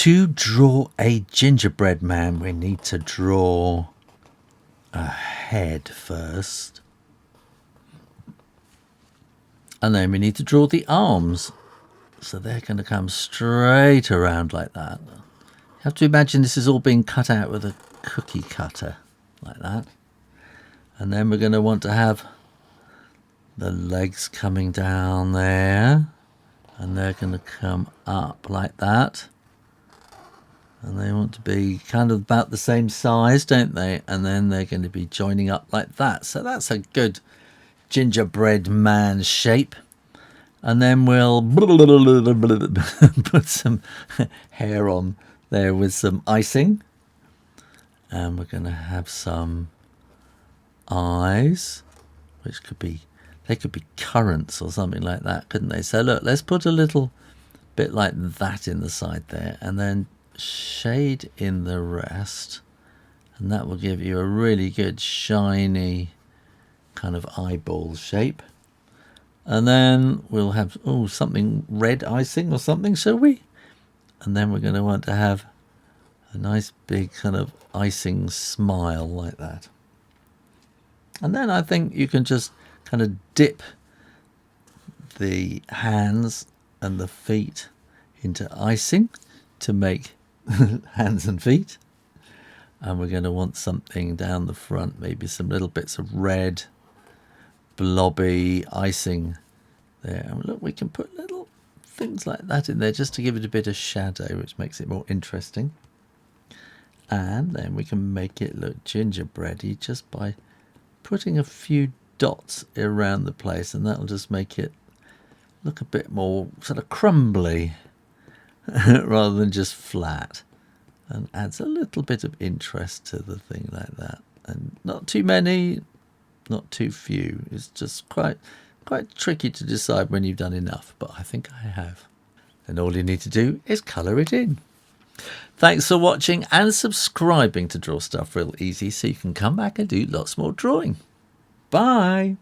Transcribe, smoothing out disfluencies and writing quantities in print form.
To draw a gingerbread man, we need to draw a head first. And then we need to draw the arms. So they're going to come straight around like that. You have to imagine this is all being cut out with a cookie cutter, like that. And then we're going to want to have the legs coming down there. And they're going to come up like that. And they want to be kind of about the same size, don't they? And then they're going to be joining up like that. So that's a good gingerbread man shape. And then we'll put some hair on there with some icing. And we're going to have some eyes, which could be, they could be currants or something like that, couldn't they? So look, let's put a little bit like that in the side there, and then shade in the rest, and that will give you a really good shiny kind of eyeball shape. And then we'll have something red icing or something, shall we? And then we're going to want to have a nice big kind of icing smile like that. And then I think you can just kind of dip the hands and the feet into icing to make hands and feet. And we're going to want something down the front, maybe some little bits of red blobby icing there. And look, we can put little things like that in there just to give it a bit of shadow, which makes it more interesting. And then we can make it look gingerbready just by putting a few dots around the place, and that'll just make it look a bit more sort of crumbly rather than just flat, and adds a little bit of interest to the thing like that. And not too many, not too few. It's just quite tricky to decide when you've done enough, but I think I have. And all you need to do is colour it in. Thanks for watching and subscribing to Draw Stuff Real Easy so you can come back and do lots more drawing. Bye.